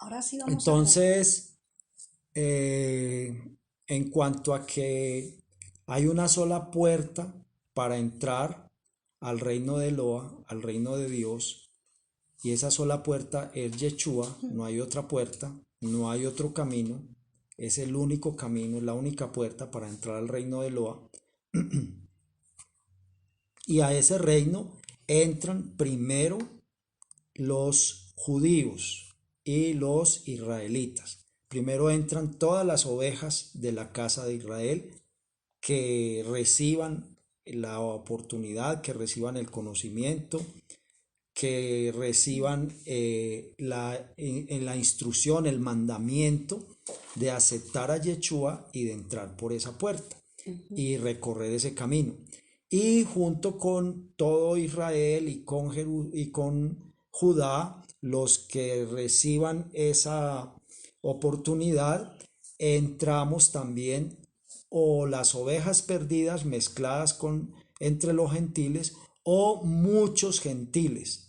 Ahora sí vamos a ver. Entonces, en cuanto a que hay una sola puerta para entrar al reino de Eloa, al reino de Dios, y esa sola puerta es Yeshua, no hay otra puerta, no hay otro camino, es el único camino, es la única puerta para entrar al reino de Eloa, y a ese reino entran primero los judíos y los israelitas. Primero entran todas las ovejas de la casa de Israel que reciban la oportunidad, que reciban el conocimiento, que reciban la instrucción, el mandamiento de aceptar a Yeshua y de entrar por esa puerta y recorrer ese camino. Y junto con todo Israel y con Judá, los que reciban esa oportunidad, entramos también o las ovejas perdidas mezcladas con entre los gentiles o muchos gentiles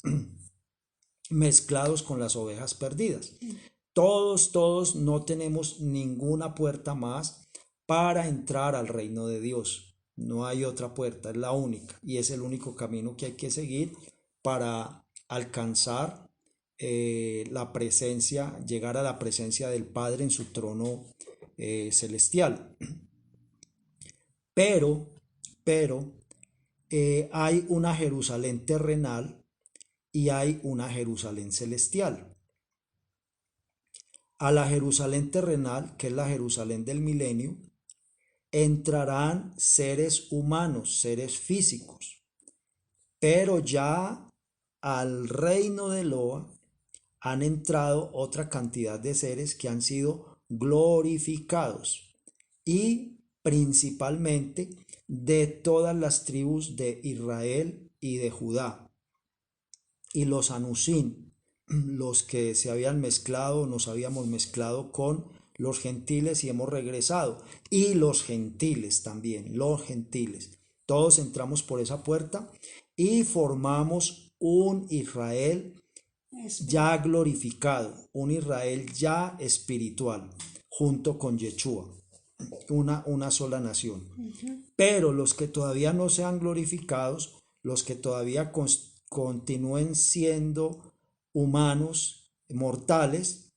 mezclados con las ovejas perdidas. Todos no tenemos ninguna puerta más para entrar al reino de Dios. No hay otra puerta, es la única y es el único camino que hay que seguir para alcanzar la presencia, llegar a la presencia del Padre en su trono celestial. Pero, pero hay una Jerusalén terrenal y hay una Jerusalén celestial. A la Jerusalén terrenal, que es la Jerusalén del milenio, entrarán seres humanos, seres físicos, pero ya al reino de Eloa han entrado otra cantidad de seres que han sido glorificados y principalmente de todas las tribus de Israel y de Judá y los Anusín, los que se habían mezclado, nos habíamos mezclado con los gentiles y hemos regresado, y los gentiles también, los gentiles. Todos entramos por esa puerta y formamos un Israel ya glorificado, un Israel ya espiritual, junto con Yeshua, una sola nación. Pero los que todavía no sean glorificados, los que todavía continúen siendo humanos, mortales,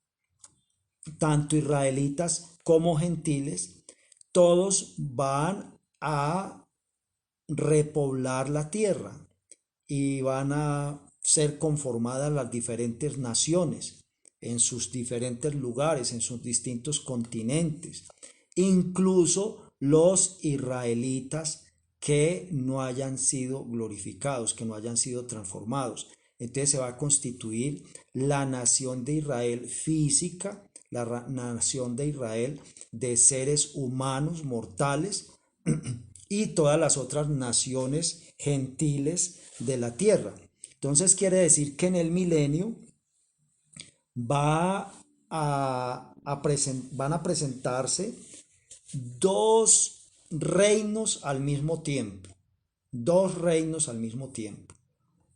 tanto israelitas como gentiles, todos van a repoblar la tierra y van a ser conformadas las diferentes naciones en sus diferentes lugares, en sus distintos continentes, incluso los israelitas que no hayan sido glorificados, que no hayan sido transformados. Entonces se va a constituir la nación de Israel física, la nación de Israel de seres humanos mortales y todas las otras naciones gentiles de la tierra. Entonces quiere decir que en el milenio va van a presentarse dos reinos al mismo tiempo, dos reinos al mismo tiempo.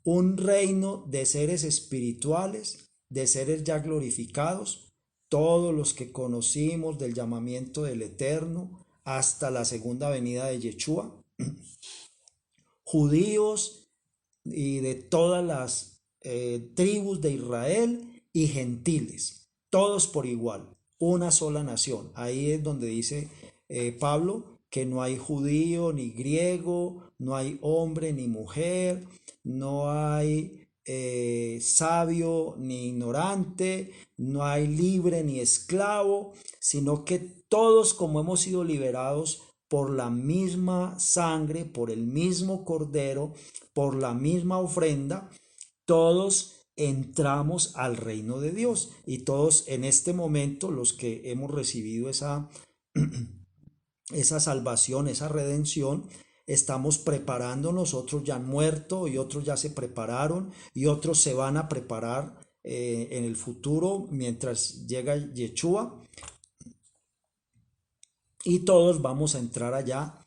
Un reino de seres espirituales, de seres ya glorificados, todos los que conocimos del llamamiento del Eterno hasta la segunda venida de Yeshua, judíos y de todas las tribus de Israel y gentiles, todos por igual, una sola nación. Ahí es donde dice Pablo que no hay judío ni griego, no hay hombre ni mujer, no hay sabio ni ignorante, no hay libre ni esclavo, sino que todos como hemos sido liberados por la misma sangre, por el mismo cordero, por la misma ofrenda, todos entramos al reino de Dios y todos en este momento los que hemos recibido esa salvación, esa redención, estamos preparándonos, otros ya han muerto y otros ya se prepararon y otros se van a preparar en el futuro mientras llega Yeshua y todos vamos a entrar allá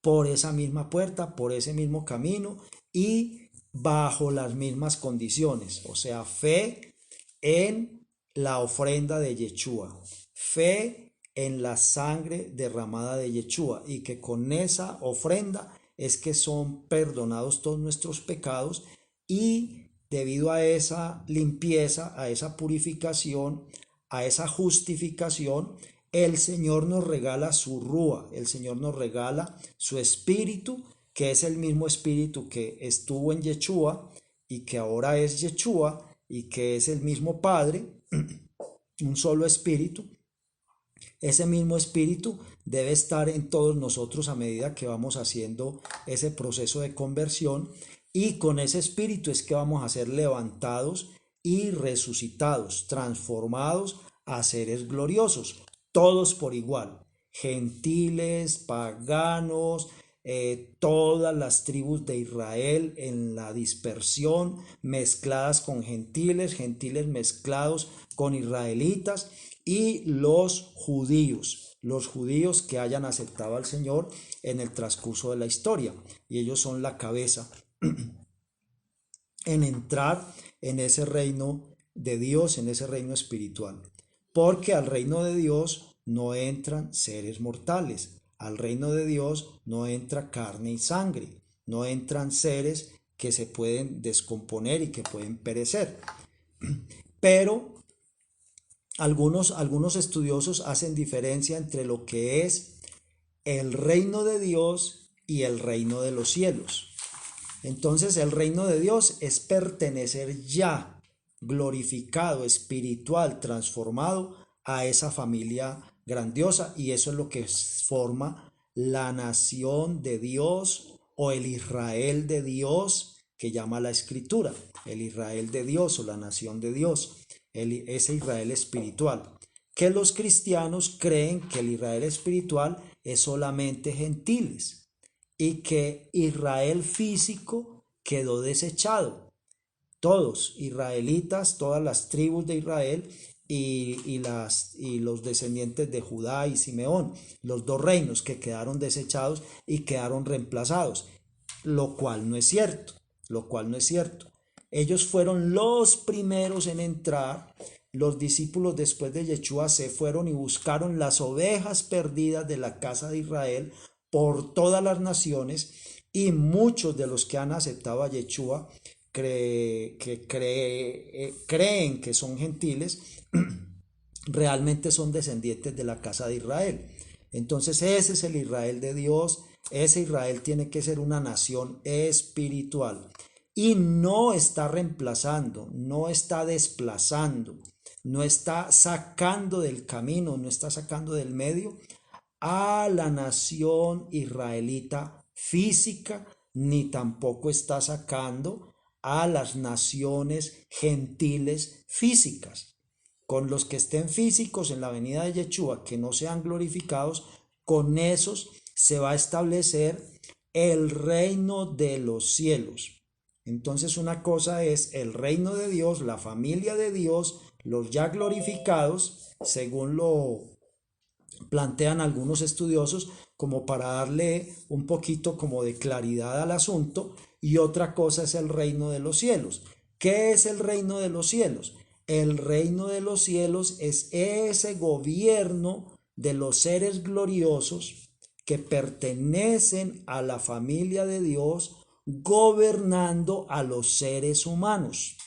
por esa misma puerta, por ese mismo camino y bajo las mismas condiciones, o sea, fe en la ofrenda de Yeshua, fe en la sangre derramada de Yeshua, y que con esa ofrenda es que son perdonados todos nuestros pecados, y debido a esa limpieza, a esa purificación, a esa justificación, el Señor nos regala su rúa, el Señor nos regala su espíritu, que es el mismo espíritu que estuvo en Yeshua y que ahora es Yeshua y que es el mismo Padre, un solo espíritu. Ese mismo espíritu debe estar en todos nosotros a medida que vamos haciendo ese proceso de conversión, y con ese espíritu es que vamos a ser levantados y resucitados, transformados a seres gloriosos, todos por igual, gentiles, paganos, todas las tribus de Israel en la dispersión, mezcladas con gentiles, gentiles mezclados con israelitas, y los judíos que hayan aceptado al Señor en el transcurso de la historia, y ellos son la cabeza en entrar en ese reino de Dios, en ese reino espiritual, porque al reino de Dios no entran seres mortales, al reino de Dios no entra carne y sangre, no entran seres que se pueden descomponer y que pueden perecer. Pero algunos estudiosos hacen diferencia entre lo que es el reino de Dios y el reino de los cielos. Entonces el reino de Dios es pertenecer ya glorificado, espiritual, transformado a esa familia grandiosa, y eso es lo que forma la nación de Dios, o el Israel de Dios que llama la Escritura, el Israel de Dios o la nación de Dios, ese Israel espiritual. Que los cristianos creen que el Israel espiritual es solamente gentiles y que Israel físico quedó desechado. Todos israelitas, todas las tribus de Israel y los descendientes de Judá y Simeón, los dos reinos que quedaron desechados y quedaron reemplazados, lo cual no es cierto, lo cual no es cierto. Ellos fueron los primeros en entrar. Los discípulos después de Yeshua se fueron y buscaron las ovejas perdidas de la casa de Israel por todas las naciones, y muchos de los que han aceptado a Yeshua creen que son gentiles, realmente son descendientes de la casa de Israel. Entonces ese es el Israel de Dios. Ese Israel tiene que ser una nación espiritual, y no está reemplazando, no está desplazando, no está sacando del camino, no está sacando del medio a la nación israelita física, ni tampoco está sacando a las naciones gentiles físicas. Con los que estén físicos en la venida de Yeshua, que no sean glorificados, con esos se va a establecer el reino de los cielos. Entonces una cosa es el reino de Dios, la familia de Dios, los ya glorificados, según lo plantean algunos estudiosos, como para darle un poquito como de claridad al asunto, y otra cosa es el reino de los cielos. ¿Qué es el reino de los cielos? El reino de los cielos es ese gobierno de los seres gloriosos que pertenecen a la familia de Dios, gobernando a los seres humanos.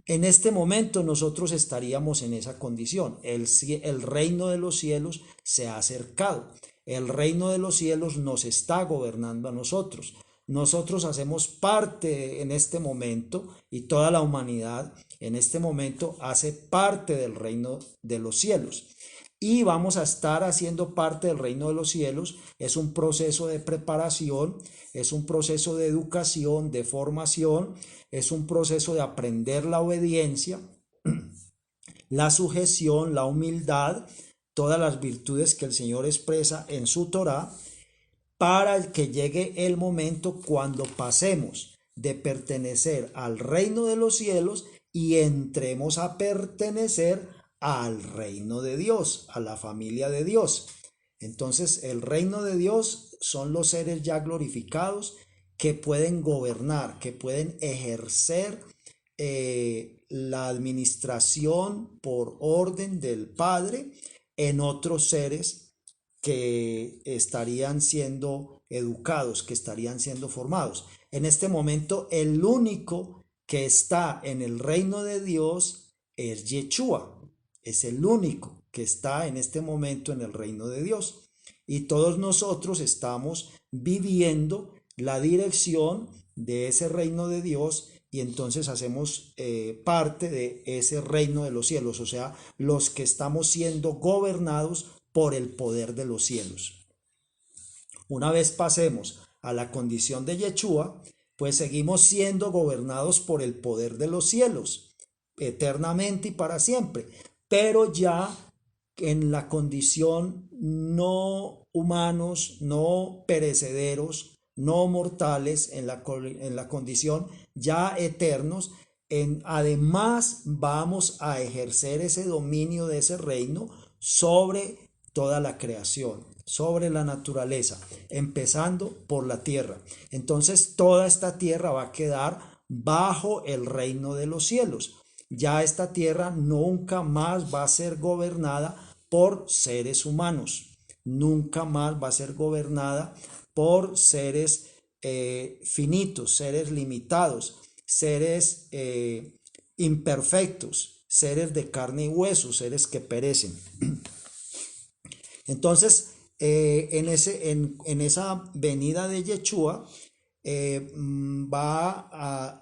En este momento nosotros estaríamos en esa condición. El reino de los cielos se ha acercado. El reino de los cielos nos está gobernando a nosotros. Nosotros hacemos parte en este momento, y toda la humanidad en este momento hace parte del reino de los cielos. Y vamos a estar haciendo parte del reino de los cielos. Es un proceso de preparación, es un proceso de educación, de formación, es un proceso de aprender la obediencia, la sujeción, la humildad, todas las virtudes que el Señor expresa en su Torá, para que llegue el momento cuando pasemos de pertenecer al reino de los cielos y entremos a pertenecer al reino de Dios, a la familia de Dios. Entonces el reino de Dios son los seres ya glorificados que pueden gobernar, que pueden ejercer la administración por orden del Padre en otros seres que estarían siendo educados, que estarían siendo formados. En este momento, el único que está en el reino de Dios es Yeshua. Es el único que está en este momento en el reino de Dios. Y todos nosotros estamos viviendo la dirección de ese reino de Dios y entonces hacemos parte de ese reino de los cielos, o sea, los que estamos siendo gobernados por el poder de los cielos. Una vez pasemos a la condición de Yeshua, pues seguimos siendo gobernados por el poder de los cielos, eternamente y para siempre, pero ya en la condición no humanos, no perecederos, no mortales, en la condición ya eternos. Además vamos a ejercer ese dominio de ese reino sobre toda la creación, sobre la naturaleza, empezando por la tierra. Entonces toda esta tierra va a quedar bajo el reino de los cielos. Ya esta tierra nunca más va a ser gobernada por seres humanos, nunca más va a ser gobernada por seres finitos, seres limitados, seres imperfectos, seres de carne y hueso, seres que perecen. Entonces, en esa venida de Yeshua,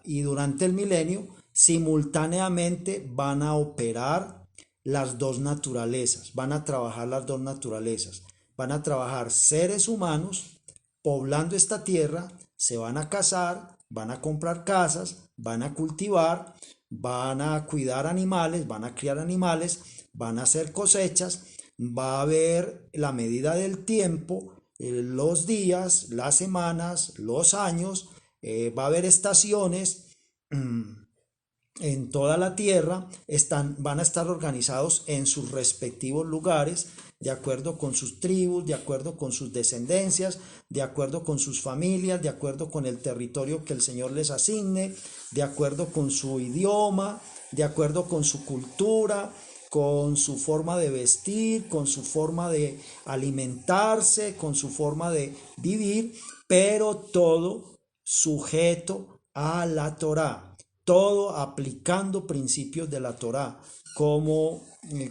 y durante el milenio, simultáneamente van a operar las dos naturalezas, van a trabajar las dos naturalezas, van a trabajar seres humanos poblando esta tierra, se van a casar, van a comprar casas, van a cultivar, van a cuidar animales, van a criar animales, van a hacer cosechas, va a haber la medida del tiempo, los días, las semanas, los años, va a haber estaciones en toda la tierra, van a estar organizados en sus respectivos lugares, de acuerdo con sus tribus, de acuerdo con sus descendencias, de acuerdo con sus familias, de acuerdo con el territorio que el Señor les asigne, de acuerdo con su idioma, de acuerdo con su cultura, con su forma de vestir, con su forma de alimentarse, con su forma de vivir, pero todo sujeto a la Torá, todo aplicando principios de la Torá, cómo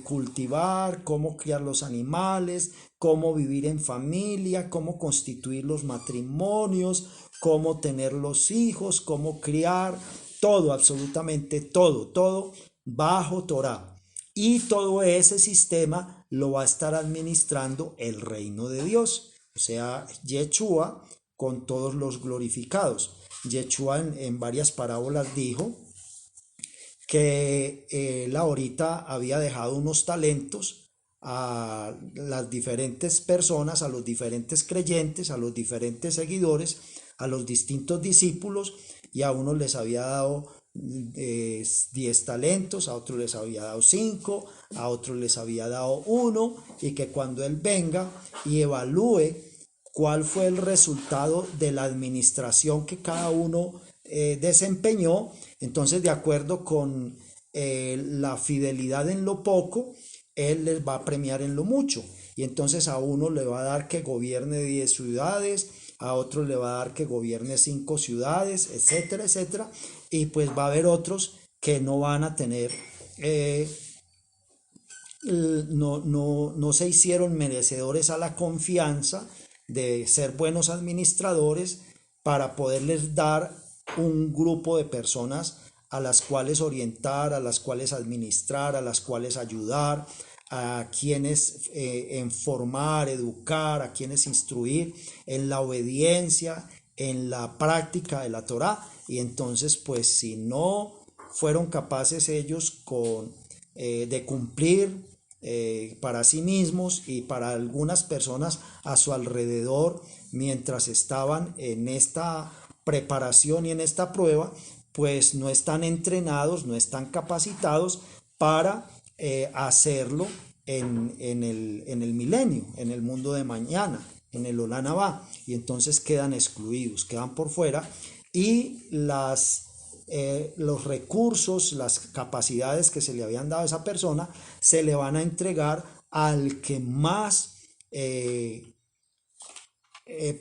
cultivar, cómo criar los animales, cómo vivir en familia, cómo constituir los matrimonios, cómo tener los hijos, cómo criar, todo, absolutamente todo, todo bajo Torá. Y todo ese sistema lo va a estar administrando el reino de Dios, o sea, Yeshua con todos los glorificados. Yeshua en varias parábolas dijo que él ahorita había dejado unos talentos a las diferentes personas, a los diferentes creyentes, a los diferentes seguidores, a los distintos discípulos, y a unos les había dado 10 talentos, a otros les había dado 5, a otros les había dado 1, y que cuando él venga y evalúe cuál fue el resultado de la administración que cada uno desempeñó, entonces de acuerdo con la fidelidad en lo poco, él les va a premiar en lo mucho. Y entonces a uno le va a dar que gobierne 10 ciudades, a otro le va a dar que gobierne 5 ciudades, etcétera, etcétera. Y pues va a haber otros que no van a tener, no se hicieron merecedores a la confianza de ser buenos administradores para poderles dar un grupo de personas a las cuales orientar, a las cuales administrar, a las cuales ayudar, a quienes formar, educar, a quienes instruir en la obediencia, en la práctica de la Torá. Y entonces, pues si no fueron capaces ellos de cumplir para sí mismos y para algunas personas a su alrededor mientras estaban en esta preparación y en esta prueba, pues no están entrenados, no están capacitados para hacerlo en el milenio, en el mundo de mañana, en el Olam Abba, y entonces quedan excluidos, quedan por fuera, y las los recursos, las capacidades que se le habían dado a esa persona, se le van a entregar al que más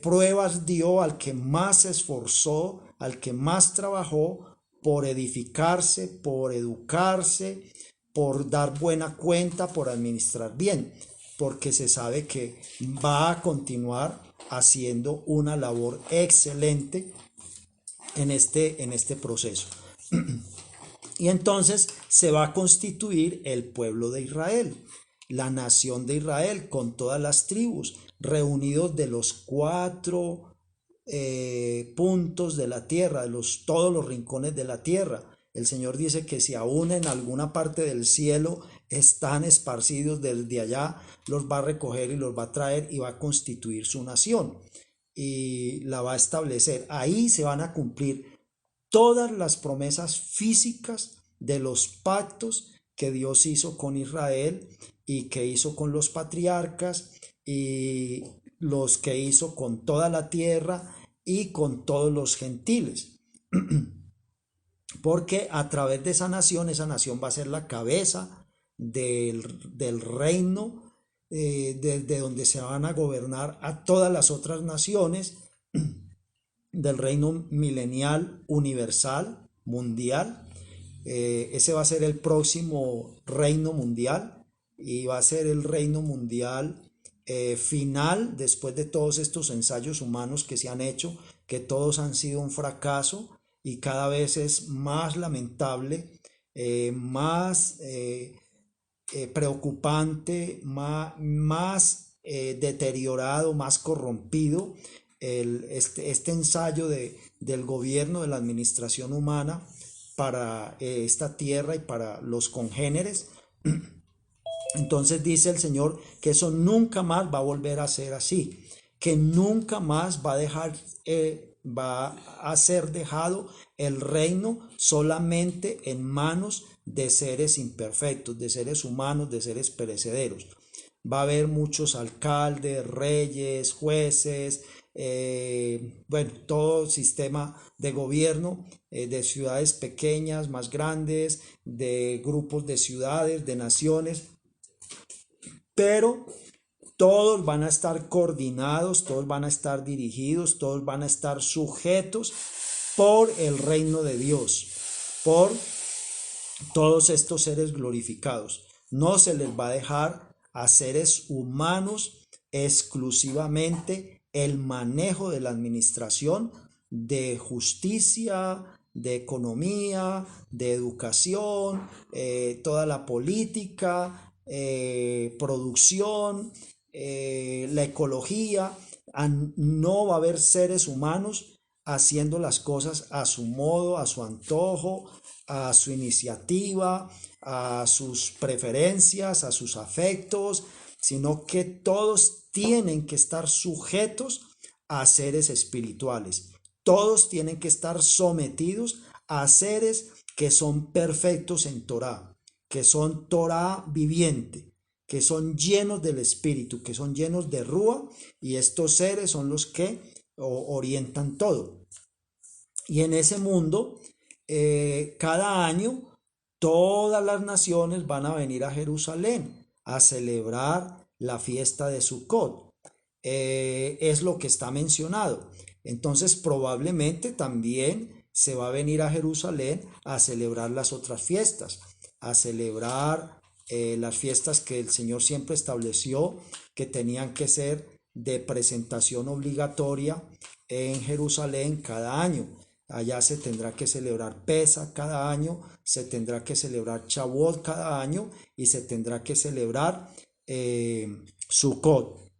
pruebas dio, al que más se esforzó, al que más trabajó por edificarse, por educarse, por dar buena cuenta, por administrar bien, porque se sabe que va a continuar haciendo una labor excelente en este proceso. Y entonces se va a constituir el pueblo de Israel, la nación de Israel, con todas las tribus, reunidos de los cuatro puntos de la tierra, todos los rincones de la tierra. El Señor dice que si aún en alguna parte del cielo están esparcidos, desde allá los va a recoger y los va a traer y va a constituir su nación y la va a establecer. Ahí se van a cumplir todas las promesas físicas de los pactos que Dios hizo con Israel y que hizo con los patriarcas y los que hizo con toda la tierra y con todos los gentiles. Porque a través de esa nación va a ser la cabeza del reino, desde donde se van a gobernar a todas las otras naciones del reino milenial, universal, mundial. Ese va a ser el próximo reino mundial y va a ser el reino mundial final después de todos estos ensayos humanos que se han hecho, que todos han sido un fracaso y cada vez es más lamentable, más preocupante, más deteriorado, más corrompido este ensayo del gobierno, de la administración humana para esta tierra y para los congéneres. Entonces dice el Señor que eso nunca más va a volver a ser así, que nunca más va a ser dejado el reino solamente en manos de seres imperfectos, de seres humanos, de seres perecederos. Va a haber muchos alcaldes, reyes, jueces, bueno, todo sistema de gobierno, de ciudades pequeñas, más grandes, de grupos de ciudades, de naciones, pero todos van a estar coordinados, todos van a estar dirigidos, todos van a estar sujetos por el reino de Dios, por todos estos seres glorificados. No se les va a dejar a seres humanos exclusivamente el manejo de la administración, de justicia, de economía, de educación, toda la política, producción, la ecología. No va a haber seres humanos haciendo las cosas a su modo, a su antojo, a su iniciativa, a sus preferencias, a sus afectos, sino que todos tienen que estar sujetos a seres espirituales. Todos tienen que estar sometidos a seres que son perfectos en Torah, que son Torah viviente, que son llenos del Espíritu, que son llenos de Rúa, y estos seres son los que orientan todo. Y en ese mundo, cada año, todas las naciones van a venir a Jerusalén a celebrar la fiesta de Sukkot. Es lo que está mencionado. Entonces, probablemente también se va a venir a Jerusalén a celebrar las otras fiestas, a celebrar las fiestas que el Señor siempre estableció que tenían que ser de presentación obligatoria en Jerusalén cada año. Allá se tendrá que celebrar Pesach cada año, se tendrá que celebrar Shavuot cada año y se tendrá que celebrar Sukkot.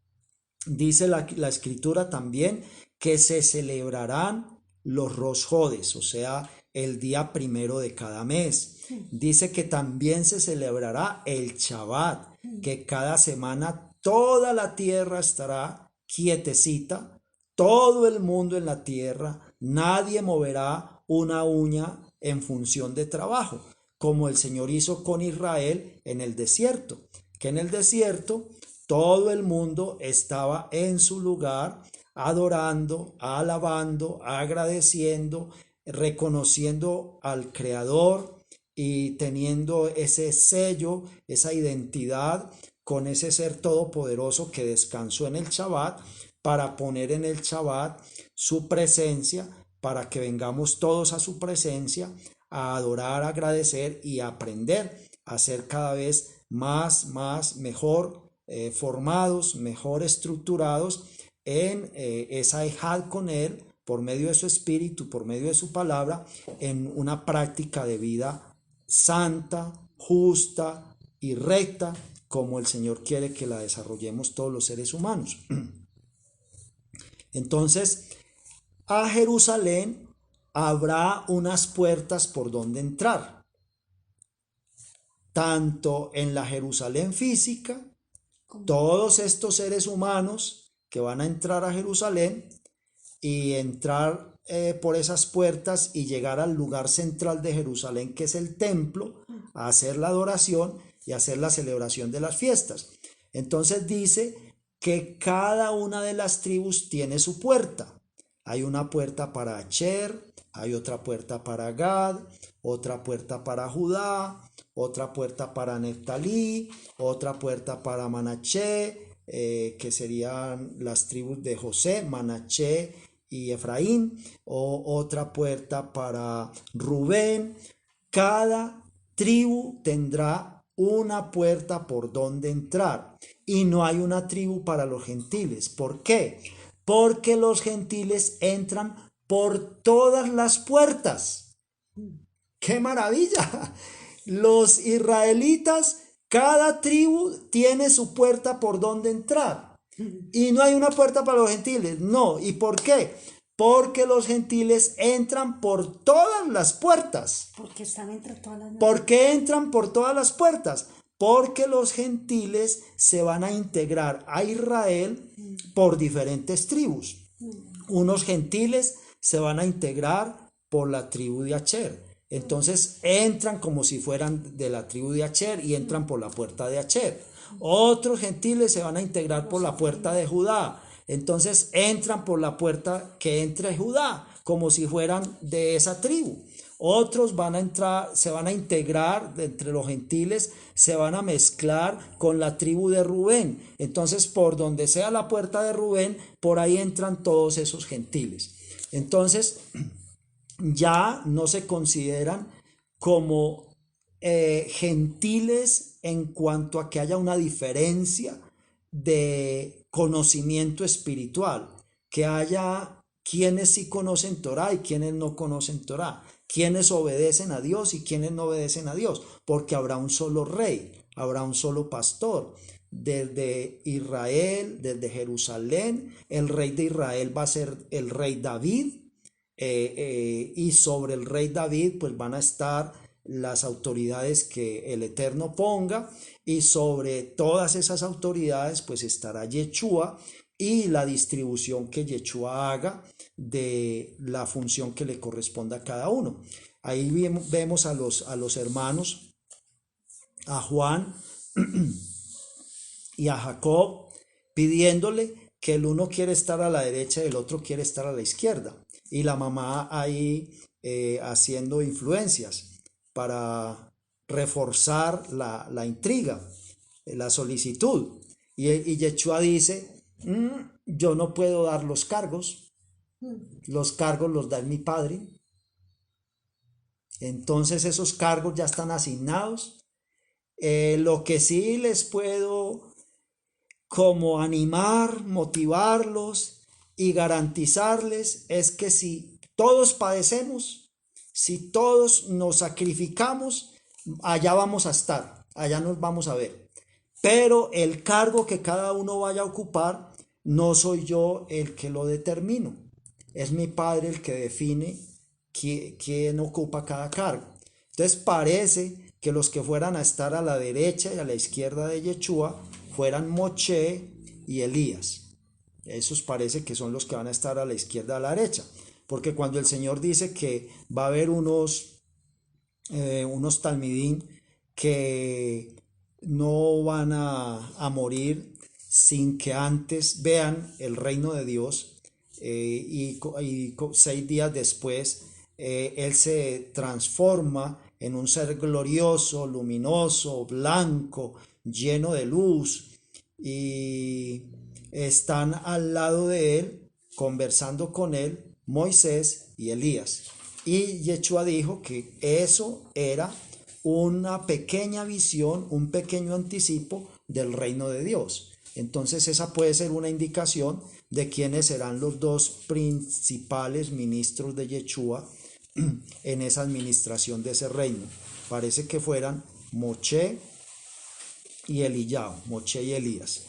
Dice la escritura también que se celebrarán los Rosh Hodesh, o sea, el día primero de cada mes. Dice que también se celebrará el Shabbat, que cada semana toda la tierra estará quietecita, todo el mundo en la tierra, nadie moverá una uña en función de trabajo, como el Señor hizo con Israel en el desierto, que en el desierto todo el mundo estaba en su lugar, adorando, alabando, agradeciendo, reconociendo al Creador y teniendo ese sello, esa identidad con ese ser todopoderoso que descansó en el Shabbat, para poner en el Shabbat su presencia, para que vengamos todos a su presencia a adorar, a agradecer y a aprender a ser cada vez mejor formados, mejor estructurados en esa ejad con Él, por medio de su espíritu, por medio de su palabra, en una práctica de vida santa, justa y recta, como el Señor quiere que la desarrollemos todos los seres humanos. Entonces, a Jerusalén habrá unas puertas por donde entrar, tanto en la Jerusalén física, todos estos seres humanos que van a entrar a Jerusalén y entrar por esas puertas y llegar al lugar central de Jerusalén, que es el templo, a hacer la adoración y hacer la celebración de las fiestas. Entonces dice que cada una de las tribus tiene su puerta. Hay una puerta para Acher, hay otra puerta para Gad, otra puerta para Judá, otra puerta para Neftalí, otra puerta para Manaché, que serían las tribus de José, Manaché y Efraín, o otra puerta para Rubén. Cada tribu tendrá una puerta por donde entrar, y no hay una tribu para los gentiles. ¿Por qué? Porque los gentiles entran por todas las puertas. ¡Qué maravilla! Los israelitas, cada tribu tiene su puerta por donde entrar. Y no hay una puerta para los gentiles. No. ¿Y por qué? Porque los gentiles entran por todas las puertas. Porque están entre todas las naciones. ¿Por qué entran por todas las puertas? Porque los gentiles se van a integrar a Israel por diferentes tribus. Unos gentiles se van a integrar por la tribu de Acher. Entonces entran como si fueran de la tribu de Acher y entran por la puerta de Acher. Otros gentiles se van a integrar por la puerta de Judá. Entonces entran por la puerta que entra Judá, como si fueran de esa tribu. Otros van a entrar, se van a integrar entre los gentiles, se van a mezclar con la tribu de Rubén. Entonces, por donde sea la puerta de Rubén, por ahí entran todos esos gentiles. Entonces, ya no se consideran como gentiles en cuanto a que haya una diferencia de conocimiento espiritual, que haya quienes sí conocen Torah y quienes no conocen Torah, quienes obedecen a Dios y quienes no obedecen a Dios, porque habrá un solo rey, habrá un solo pastor. Desde Israel, desde Jerusalén, el rey de Israel va a ser el rey David, y sobre el rey David pues van a estar las autoridades que el Eterno ponga, y sobre todas esas autoridades pues estará Yeshua y la distribución que Yeshua haga de la función que le corresponda a cada uno. Ahí vemos a los hermanos, a Juan y a Jacob, pidiéndole que el uno quiere estar a la derecha y el otro quiere estar a la izquierda. Y la mamá ahí haciendo influencias para reforzar la intriga, la solicitud. Y Yeshua dice, yo no puedo dar los cargos los da mi padre. Entonces esos cargos ya están asignados. Lo que sí les puedo como animar, motivarlos y garantizarles es que si todos padecemos, si todos nos sacrificamos, allá vamos a estar, allá nos vamos a ver. Pero el cargo que cada uno vaya a ocupar, no soy yo el que lo determino. Es mi padre el que define quién ocupa cada cargo. Entonces parece que los que fueran a estar a la derecha y a la izquierda de Yeshua fueran Moshe y Elías. Esos parece que son los que van a estar a la izquierda y a la derecha. Porque cuando el Señor dice que va a haber unos talmidín que no van a morir sin que antes vean el reino de Dios, y 6 días después Él se transforma en un ser glorioso, luminoso, blanco, lleno de luz, y están al lado de él, conversando con él, Moisés y Elías. Y Yeshua dijo que eso era una pequeña visión, un pequeño anticipo del reino de Dios. Entonces esa puede ser una indicación de quiénes serán los dos principales ministros de Yeshua en esa administración de ese reino. Parece que fueran Moshe y Eliyahu, Moshe y Elías.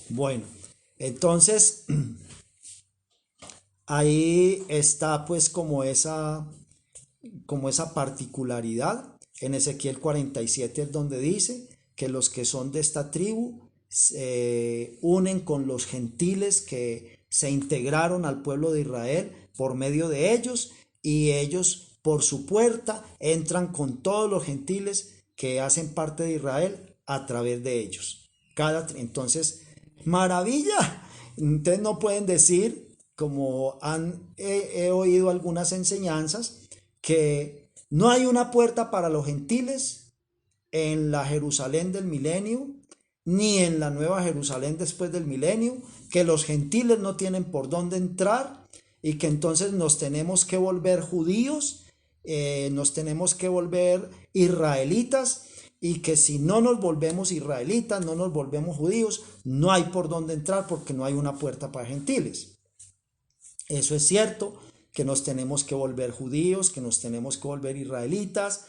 Bueno, entonces ahí está pues como esa particularidad. En Ezequiel 47 es donde dice que los que son de esta tribu se unen con los gentiles que se integraron al pueblo de Israel por medio de ellos, y ellos por su puerta entran con todos los gentiles que hacen parte de Israel a través de ellos. Entonces, maravilla. Ustedes no pueden decir, como he oído algunas enseñanzas, que no hay una puerta para los gentiles en la Jerusalén del milenio, ni en la nueva Jerusalén después del milenio, que los gentiles no tienen por dónde entrar, y que entonces nos tenemos que volver judíos, nos tenemos que volver israelitas, y que si no nos volvemos israelitas, no nos volvemos judíos, no hay por dónde entrar porque no hay una puerta para gentiles. Eso es cierto, que nos tenemos que volver judíos, que nos tenemos que volver israelitas,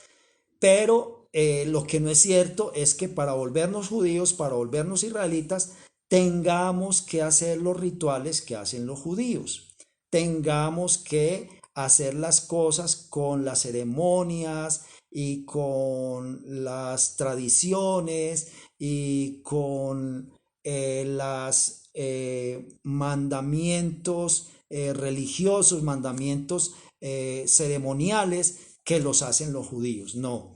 pero lo que no es cierto es que para volvernos judíos, para volvernos israelitas, tengamos que hacer los rituales que hacen los judíos, tengamos que hacer las cosas con las ceremonias y con las tradiciones y con los mandamientos religiosos, mandamientos ceremoniales que los hacen los judíos. No,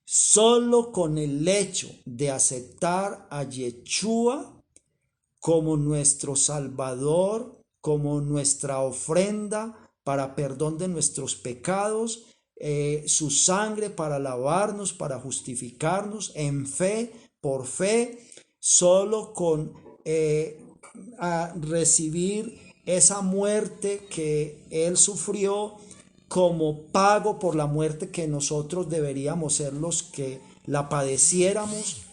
solo con el hecho de aceptar a Yeshua como nuestro Salvador, como nuestra ofrenda para perdón de nuestros pecados, su sangre para lavarnos, para justificarnos en fe, por fe, solo con a recibir esa muerte que Él sufrió como pago por la muerte que nosotros deberíamos ser los que la padeciéramos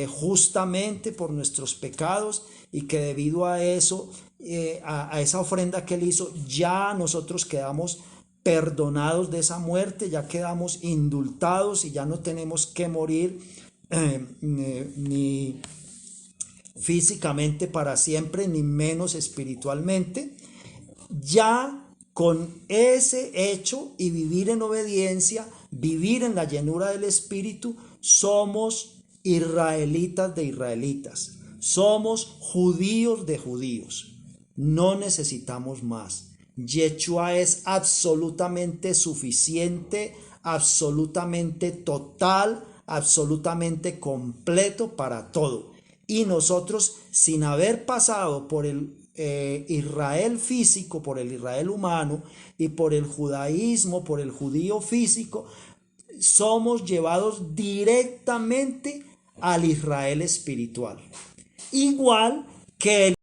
justamente por nuestros pecados, y que debido a eso, a esa ofrenda que Él hizo, ya nosotros quedamos perdonados de esa muerte, ya quedamos indultados y ya no tenemos que morir ni físicamente para siempre, ni menos espiritualmente. Ya con ese hecho y vivir en obediencia, vivir en la llenura del Espíritu, somos israelitas de israelitas, somos judíos de judíos. No necesitamos más. Yeshua es absolutamente suficiente, absolutamente total, absolutamente completo para todo. Y nosotros, sin haber pasado por el Israel físico, por el Israel humano y por el judaísmo, por el judío físico, somos llevados directamente al Israel espiritual. Igual que el